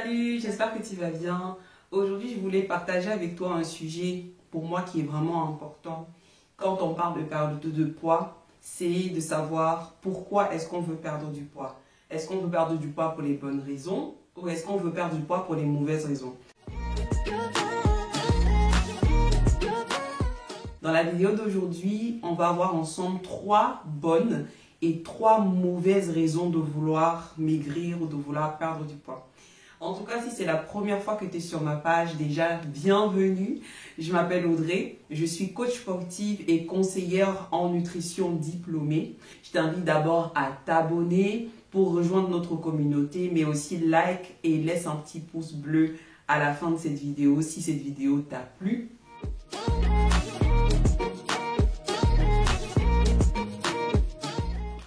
Salut, j'espère que tu vas bien. Aujourd'hui, je voulais partager avec toi un sujet pour moi qui est vraiment important. Quand on parle de perdre de poids, c'est de savoir pourquoi est-ce qu'on veut perdre du poids. Est-ce qu'on veut perdre du poids pour les bonnes raisons ou est-ce qu'on veut perdre du poids pour les mauvaises raisons? Dans la vidéo d'aujourd'hui, on va voir ensemble 3 bonnes et 3 mauvaises raisons de vouloir maigrir ou de vouloir perdre du poids. En tout cas, si c'est la première fois que tu es sur ma page, déjà, bienvenue. Je m'appelle Audrey, je suis coach sportive et conseillère en nutrition diplômée. Je t'invite d'abord à t'abonner pour rejoindre notre communauté, mais aussi like et laisse un petit pouce bleu à la fin de cette vidéo si cette vidéo t'a plu.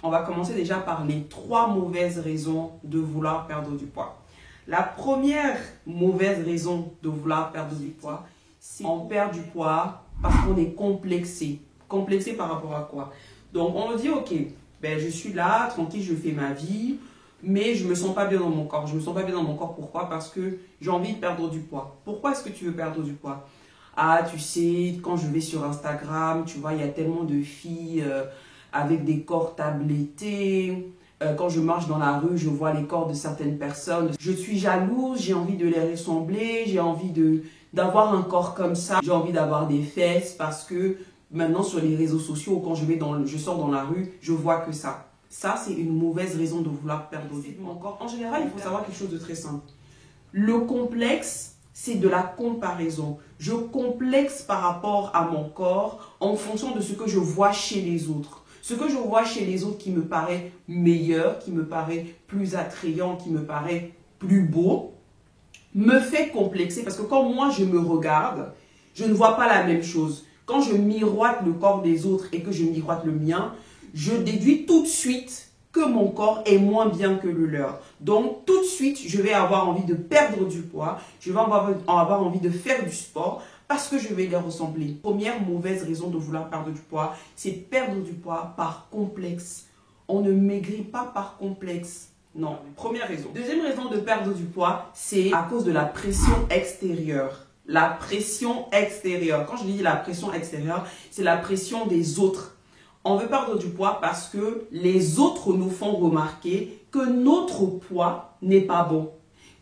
On va commencer déjà par les 3 mauvaises raisons de vouloir perdre du poids. La première mauvaise raison de vouloir perdre du poids, c'est qu'on perd du poids parce qu'on est complexé. Complexé par rapport à quoi? Donc on me dit, ok, ben, je suis là, tranquille, je fais ma vie, mais je ne me sens pas bien dans mon corps. Je ne me sens pas bien dans mon corps, pourquoi? Parce que j'ai envie de perdre du poids. Pourquoi est-ce que tu veux perdre du poids? Ah, tu sais, quand je vais sur Instagram, tu vois, il y a tellement de filles avec des corps tablettés. Quand je marche dans la rue, je vois les corps de certaines personnes. Je suis jalouse, j'ai envie de les ressembler, j'ai envie d'avoir un corps comme ça. J'ai envie d'avoir des fesses parce que maintenant sur les réseaux sociaux, quand je sors dans la rue, je vois que ça. Ça, c'est une mauvaise raison de vouloir perdre du poids. Encore, en général, il faut savoir quelque chose de très simple. Le complexe, c'est de la comparaison. Je complexe par rapport à mon corps en fonction de ce que je vois chez les autres. Ce que je vois chez les autres qui me paraît meilleur, qui me paraît plus attrayant, qui me paraît plus beau, me fait complexer parce que quand moi je me regarde, je ne vois pas la même chose. Quand je miroite le corps des autres et que je miroite le mien, je déduis tout de suite que mon corps est moins bien que le leur. Donc tout de suite, je vais avoir envie de perdre du poids, je vais avoir envie de faire du sport, parce que je vais les ressembler. Première mauvaise raison de vouloir perdre du poids, c'est perdre du poids par complexe. On ne maigrit pas par complexe. Non, première raison. Deuxième raison de perdre du poids, c'est à cause de la pression extérieure. La pression extérieure. Quand je dis la pression extérieure, c'est la pression des autres. On veut perdre du poids parce que les autres nous font remarquer que notre poids n'est pas bon.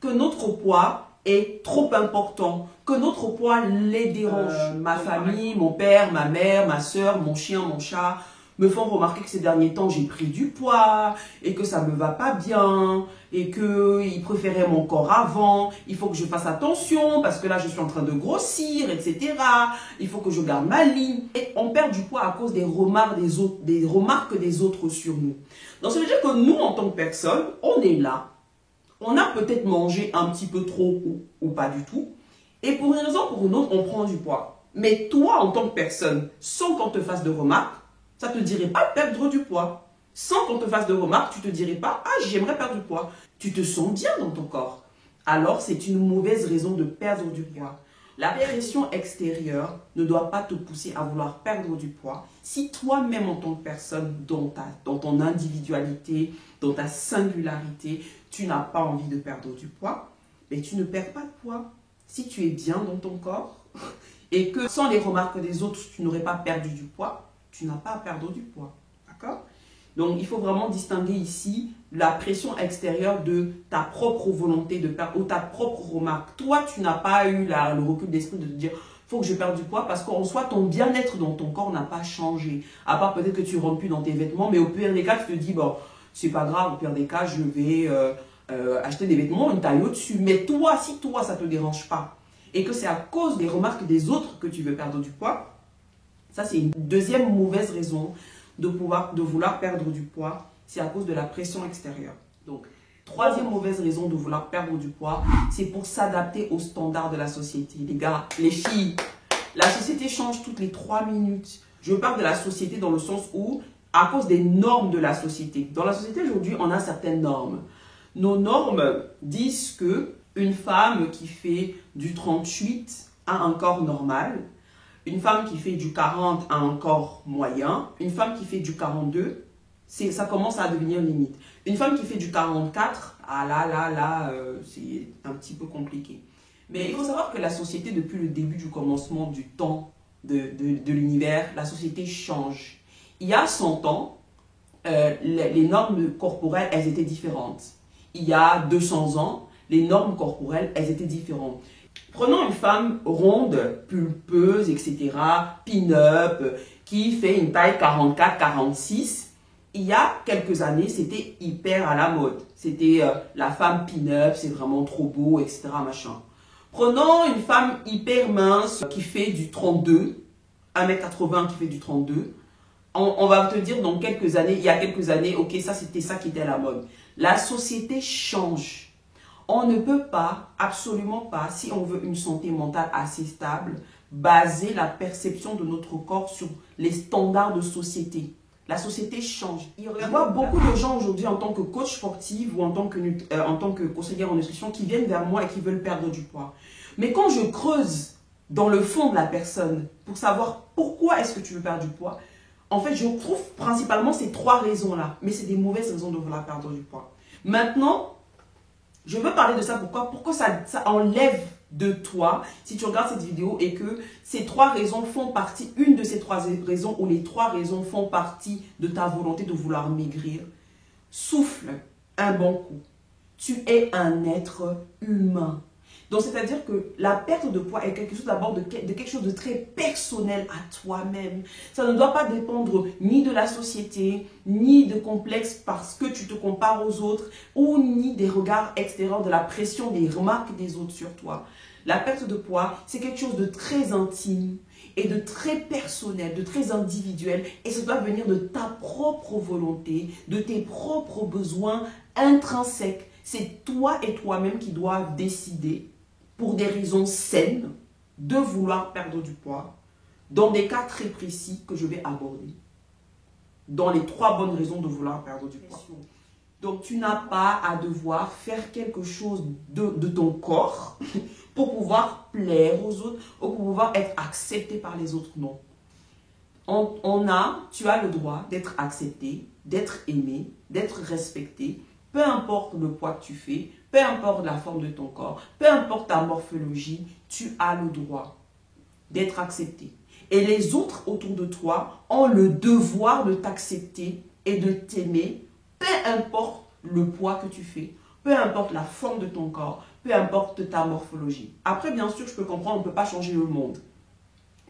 Que notre poids est trop important, que notre poids les dérange. Ma famille, mon père, ma mère, ma soeur, mon chien, mon chat me font remarquer que ces derniers temps j'ai pris du poids et que ça me va pas bien et qu'ils préféraient mon corps avant. Il faut que je fasse attention parce que là je suis en train de grossir, etc. Il faut que je garde ma ligne. Et on perd du poids à cause des remarques des autres sur nous. Donc ça veut dire que nous en tant que personne, on est là. On a peut-être mangé un petit peu trop ou pas du tout. Et pour une raison ou pour une autre, on prend du poids. Mais toi, en tant que personne, sans qu'on te fasse de remarques, ça ne te dirait pas perdre du poids. Sans qu'on te fasse de remarques, tu ne te dirais pas « Ah, j'aimerais perdre du poids ». Tu te sens bien dans ton corps. Alors, c'est une mauvaise raison de perdre du poids. La pression extérieure ne doit pas te pousser à vouloir perdre du poids. Si toi-même, en tant que personne, dans ton individualité, dans ta singularité, tu n'as pas envie de perdre du poids, mais tu ne perds pas de poids. Si tu es bien dans ton corps et que sans les remarques des autres, tu n'aurais pas perdu du poids, tu n'as pas à perdre du poids. D'accord? Donc, il faut vraiment distinguer ici la pression extérieure de ta propre volonté de perdre ou ta propre remarque. Toi, tu n'as pas eu le recul d'esprit de te dire « faut que je perde du poids » parce qu'en soi, ton bien-être dans ton corps n'a pas changé. À part peut-être que tu ne rentres plus dans tes vêtements, mais au pire des cas, tu te dis « bon, c'est pas grave, au pire des cas, je vais acheter des vêtements, une taille au-dessus. » Mais toi, si toi, ça ne te dérange pas et que c'est à cause des remarques des autres que tu veux perdre du poids, ça, c'est une deuxième mauvaise raison de vouloir perdre du poids. C'est à cause de la pression extérieure. Donc, troisième mauvaise raison de vouloir perdre du poids, c'est pour s'adapter aux standards de la société. Les gars, les filles, la société change toutes les 3 minutes. Je parle de la société dans le sens où, à cause des normes de la société. Dans la société aujourd'hui, on a certaines normes. Nos normes disent que une femme qui fait du 38 a un corps normal. Une femme qui fait du 40 a un corps moyen. Une femme qui fait du 42, ça commence à devenir limite. Une femme qui fait du 44, ah là, c'est un petit peu compliqué. Mais il faut savoir que la société, depuis le début du commencement du temps de l'univers, la société change. Il y a 100 ans, les normes corporelles, elles étaient différentes. Il y a 200 ans, les normes corporelles, elles étaient différentes. Prenons une femme ronde, pulpeuse, etc., pin-up, qui fait une taille 44-46. Il y a quelques années, c'était hyper à la mode. C'était la femme pin-up, c'est vraiment trop beau, etc., machin. Prenons une femme hyper mince qui fait du 32, 1m80 qui fait du 32. On va te dire dans quelques années, il y a quelques années, ok, ça c'était ça qui était à la mode. La société change. On ne peut pas, absolument pas, si on veut une santé mentale assez stable, baser la perception de notre corps sur les standards de société. La société change. Je vois beaucoup de gens aujourd'hui en tant que coach sportif ou en tant que conseillère en nutrition qui viennent vers moi et qui veulent perdre du poids. Mais quand je creuse dans le fond de la personne pour savoir pourquoi est-ce que tu veux perdre du poids, en fait, je trouve principalement ces 3 raisons-là. Mais c'est des mauvaises raisons de vouloir perdre du poids. Maintenant, je veux parler de ça. Pourquoi ça enlève de toi, si tu regardes cette vidéo et que ces 3 raisons font partie, une de ces 3 raisons ou les 3 raisons font partie de ta volonté de vouloir maigrir. Souffle un bon coup. Tu es un être humain. Donc, c'est-à-dire que la perte de poids est quelque chose d'abord de quelque chose de très personnel à toi-même. Ça ne doit pas dépendre ni de la société, ni de complexes parce que tu te compares aux autres, ou ni des regards extérieurs, de la pression, des remarques des autres sur toi. La perte de poids, c'est quelque chose de très intime et de très personnel, de très individuel. Et ça doit venir de ta propre volonté, de tes propres besoins intrinsèques. C'est toi et toi-même qui doivent décider, pour des raisons saines, de vouloir perdre du poids, dans des cas très précis que je vais aborder. Dans les 3 bonnes raisons de vouloir perdre du poids. Donc, tu n'as pas à devoir faire quelque chose de ton corps pour pouvoir plaire aux autres ou pour pouvoir être accepté par les autres. Non. Tu as le droit d'être accepté, d'être aimé, d'être respecté, peu importe le poids que tu fais, peu importe la forme de ton corps, peu importe ta morphologie, tu as le droit d'être accepté. Et les autres autour de toi ont le devoir de t'accepter et de t'aimer, peu importe le poids que tu fais, peu importe la forme de ton corps, peu importe ta morphologie. Après, bien sûr, je peux comprendre, on ne peut pas changer le monde.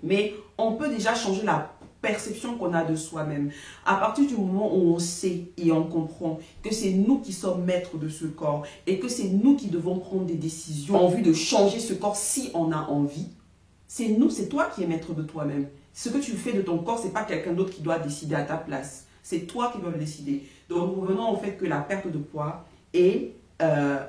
Mais on peut déjà changer la perception qu'on a de soi-même. À partir du moment où on sait et on comprend que c'est nous qui sommes maîtres de ce corps et que c'est nous qui devons prendre des décisions en vue de changer ce corps si on a envie, c'est toi qui es maître de toi-même. Ce que tu fais de ton corps, ce n'est pas quelqu'un d'autre qui doit décider à ta place. C'est toi qui dois le décider. Donc, revenons au fait que la perte de poids est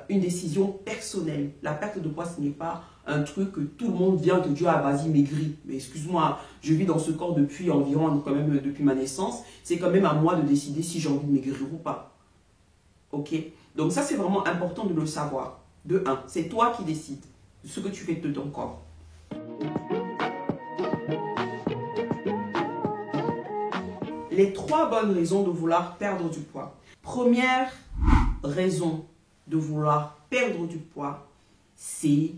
une décision personnelle. La perte de poids, ce n'est pas un truc que tout le monde vient te dire, ah vas-y maigris. Mais excuse-moi, je vis dans ce corps depuis environ, quand même depuis ma naissance. C'est quand même à moi de décider si j'ai envie de maigrir ou pas. Ok? Donc ça, c'est vraiment important de le savoir. De 1, c'est toi qui décides de ce que tu fais de ton corps. Les 3 bonnes raisons de vouloir perdre du poids. Première raison de vouloir perdre du poids, c'est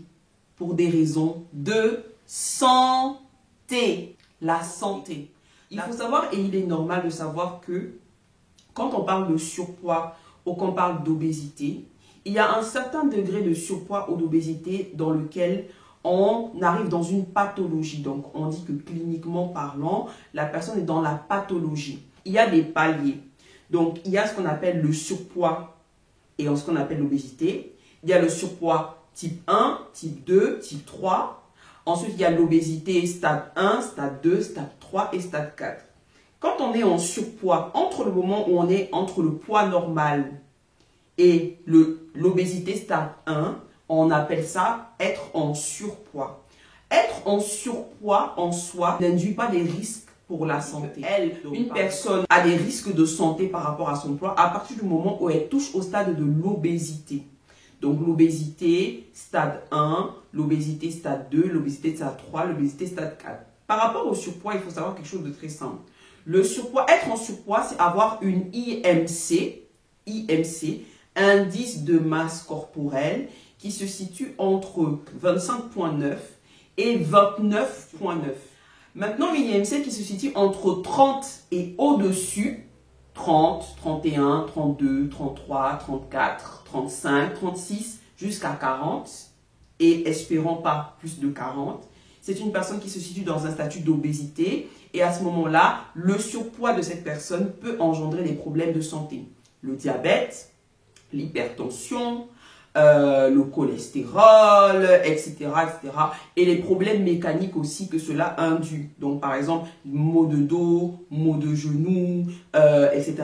pour des raisons de santé. La santé. Il faut savoir, et il est normal de savoir que quand on parle de surpoids ou qu'on parle d'obésité, il y a un certain degré de surpoids ou d'obésité dans lequel on arrive dans une pathologie. Donc, on dit que cliniquement parlant, la personne est dans la pathologie. Il y a des paliers. Donc, il y a ce qu'on appelle le surpoids et ce qu'on appelle l'obésité. Il y a le surpoids type 1, type 2, type 3. Ensuite, il y a l'obésité stade 1, stade 2, stade 3 et stade 4. Quand on est en surpoids, entre le moment où on est entre le poids normal et l'obésité stade 1, on appelle ça être en surpoids. Être en surpoids en soi n'induit pas des risques pour la santé. Une personne a des risques de santé par rapport à son poids à partir du moment où elle touche au stade de l'obésité. Donc l'obésité stade 1, l'obésité stade 2, l'obésité stade 3, l'obésité stade 4. Par rapport au surpoids, il faut savoir quelque chose de très simple. Le surpoids, être en surpoids, c'est avoir une IMC, indice de masse corporelle, qui se situe entre 25,9 et 29,9. Maintenant, une IMC qui se situe entre 30 et au-dessus, 30, 31, 32, 33, 34, 35, 36, jusqu'à 40, et espérons pas plus de 40. C'est une personne qui se situe dans un statut d'obésité et à ce moment-là, le surpoids de cette personne peut engendrer des problèmes de santé. Le diabète, l'hypertension, le cholestérol, etc., etc. Et les problèmes mécaniques aussi que cela induit. Donc, par exemple, maux de dos, maux de genoux, etc.,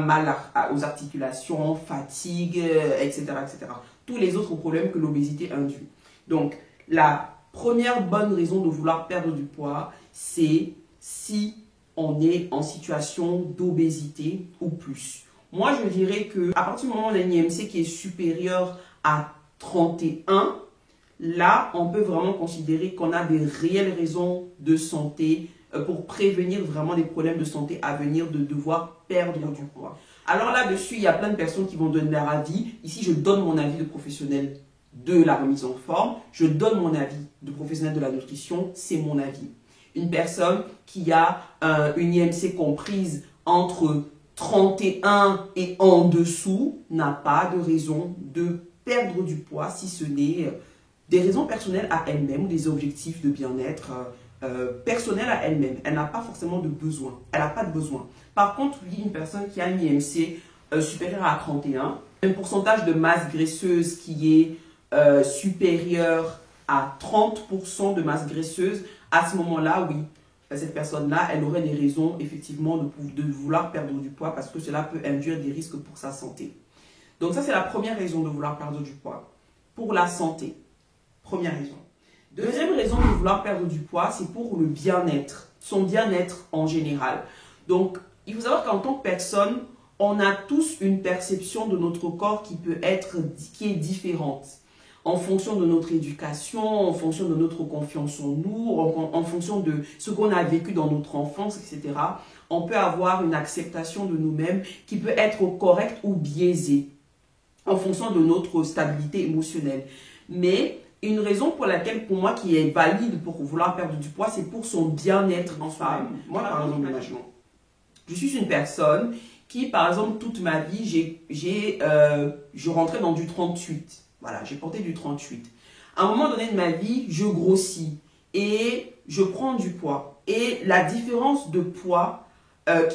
mal aux articulations, fatigue, etc., etc. Tous les autres problèmes que l'obésité induit. Donc, la première bonne raison de vouloir perdre du poids, c'est si on est en situation d'obésité ou plus. Moi, je dirais qu'à partir du moment où on a une IMC qui est supérieure à 31, là, on peut vraiment considérer qu'on a des réelles raisons de santé pour prévenir vraiment des problèmes de santé à venir de devoir perdre du poids. Alors là-dessus, il y a plein de personnes qui vont donner leur avis. Ici, je donne mon avis de professionnel de la remise en forme. Je donne mon avis de professionnel de la nutrition. C'est mon avis. Une personne qui a une IMC comprise entre 31 et en dessous n'a pas de raison de perdre du poids si ce n'est des raisons personnelles à elle-même ou des objectifs de bien-être personnels à elle-même. Elle n'a pas forcément de besoin. Elle n'a pas de besoin. Par contre, oui, une personne qui a une IMC supérieure à 31, un pourcentage de masse graisseuse qui est supérieur à 30% de masse graisseuse, à ce moment-là, oui, cette personne-là, elle aurait des raisons effectivement de vouloir perdre du poids parce que cela peut induire des risques pour sa santé. Donc ça, c'est la première raison de vouloir perdre du poids. Pour la santé, première raison. Deuxième raison de vouloir perdre du poids, c'est pour le bien-être, son bien-être en général. Donc, il faut savoir qu'en tant que personne, on a tous une perception de notre corps qui est différente. En fonction de notre éducation, en fonction de notre confiance en nous, en fonction de ce qu'on a vécu dans notre enfance, etc. On peut avoir une acceptation de nous-mêmes qui peut être correcte ou biaisée en fonction de notre stabilité émotionnelle. Mais une raison pour laquelle, pour moi, qui est valide pour vouloir perdre du poids, c'est pour son bien-être en femme. Moi, par exemple, imaginons, je suis une personne qui, par exemple, toute ma vie, je rentrais dans du 38. Voilà, j'ai porté du 38. À un moment donné de ma vie, je grossis et je prends du poids. Et la différence de poids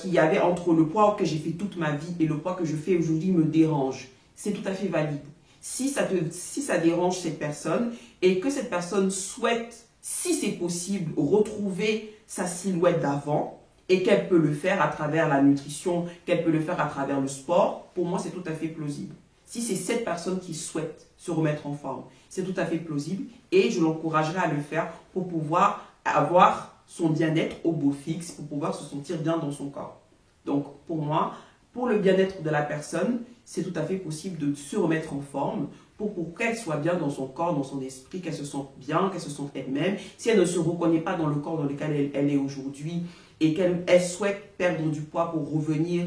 qu'il y avait entre le poids que j'ai fait toute ma vie et le poids que je fais aujourd'hui me dérange. C'est tout à fait valide. Si ça dérange cette personne et que cette personne souhaite, si c'est possible, retrouver sa silhouette d'avant et qu'elle peut le faire à travers la nutrition, qu'elle peut le faire à travers le sport, pour moi, c'est tout à fait plausible. Si c'est cette personne qui souhaite se remettre en forme, c'est tout à fait plausible et je l'encouragerai à le faire pour pouvoir avoir son bien-être au beau fixe, pour pouvoir se sentir bien dans son corps. Donc, pour moi, pour le bien-être de la personne, c'est tout à fait possible de se remettre en forme pour qu'elle soit bien dans son corps, dans son esprit, qu'elle se sente bien, qu'elle se sente elle-même. Si elle ne se reconnaît pas dans le corps dans lequel elle est aujourd'hui et qu'elle souhaite perdre du poids pour revenir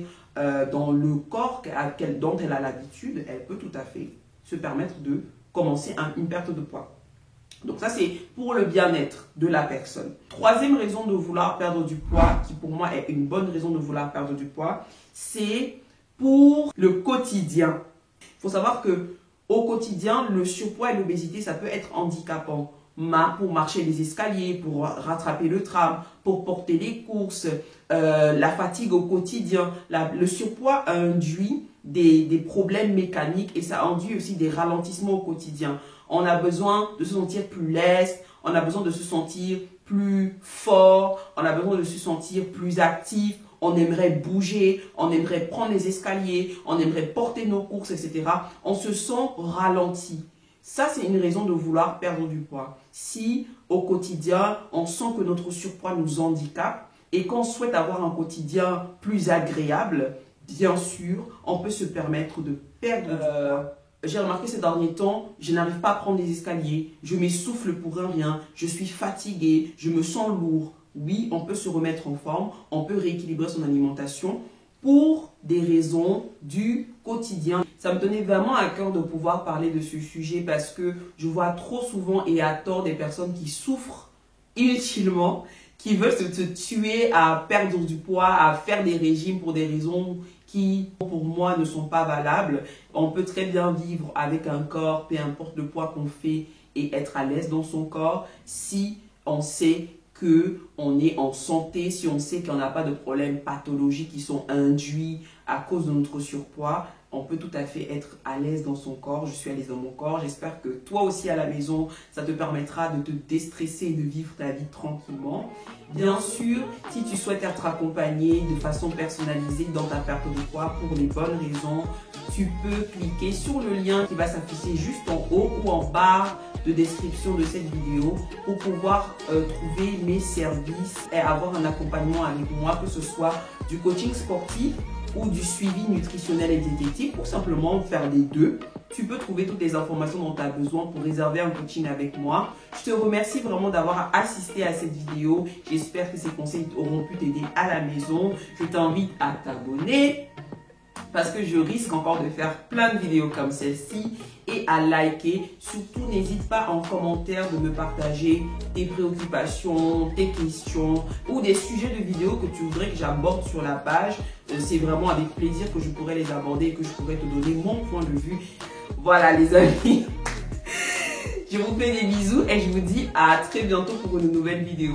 dans le corps dont elle a l'habitude, elle peut tout à fait se permettre de commencer une perte de poids. Donc ça, c'est pour le bien-être de la personne. Troisième raison de vouloir perdre du poids, qui pour moi est une bonne raison de vouloir perdre du poids, c'est pour le quotidien. Il faut savoir que au quotidien, le surpoids et l'obésité, ça peut être handicapant. Pour marcher les escaliers, pour rattraper le tram, pour porter les courses, la fatigue au quotidien. Le surpoids induit des problèmes mécaniques et ça induit aussi des ralentissements au quotidien. On a besoin de se sentir plus leste, on a besoin de se sentir plus fort, on a besoin de se sentir plus actif, on aimerait bouger, on aimerait prendre les escaliers, on aimerait porter nos courses, etc. On se sent ralenti. Ça, c'est une raison de vouloir perdre du poids. Si au quotidien, on sent que notre surpoids nous handicape et qu'on souhaite avoir un quotidien plus agréable, bien sûr, on peut se permettre de perdre du poids. J'ai remarqué ces derniers temps, je n'arrive pas à prendre les escaliers, je m'essouffle pour un rien, je suis fatiguée, je me sens lourd. oui, on peut se remettre en forme, on peut rééquilibrer son alimentation pour des raisons du quotidien. Ça me tenait vraiment à cœur de pouvoir parler de ce sujet parce que je vois trop souvent et à tort des personnes qui souffrent inutilement, qui veulent se tuer à perdre du poids, à faire des régimes pour des raisons qui, pour moi, ne sont pas valables. On peut très bien vivre avec un corps, peu importe le poids qu'on fait, et être à l'aise dans son corps si on sait qu'on est en santé, si on sait qu'on n'a pas de problèmes pathologiques qui sont induits à cause de notre surpoids. On peut tout à fait être à l'aise dans son corps. Je suis à l'aise dans mon corps. J'espère que toi aussi à la maison, ça te permettra de te déstresser et de vivre ta vie tranquillement. Bien sûr, si tu souhaites être accompagné de façon personnalisée dans ta perte de poids pour les bonnes raisons, tu peux cliquer sur le lien qui va s'afficher juste en haut ou en barre de description de cette vidéo pour pouvoir trouver mes services et avoir un accompagnement avec moi, que ce soit du coaching sportif ou du suivi nutritionnel et diététique, ou simplement faire les deux. Tu peux trouver toutes les informations dont tu as besoin pour réserver un coaching avec moi. Je te remercie vraiment d'avoir assisté à cette vidéo. J'espère que ces conseils auront pu t'aider à la maison. Je t'invite à t'abonner parce que je risque encore de faire plein de vidéos comme celle-ci, et à liker. Surtout, n'hésite pas en commentaire de me partager tes préoccupations, tes questions ou des sujets de vidéos que tu voudrais que j'aborde sur la page. C'est vraiment avec plaisir que je pourrais les aborder et que je pourrais te donner mon point de vue. Voilà les amis, je vous fais des bisous et je vous dis à très bientôt pour une nouvelle vidéo.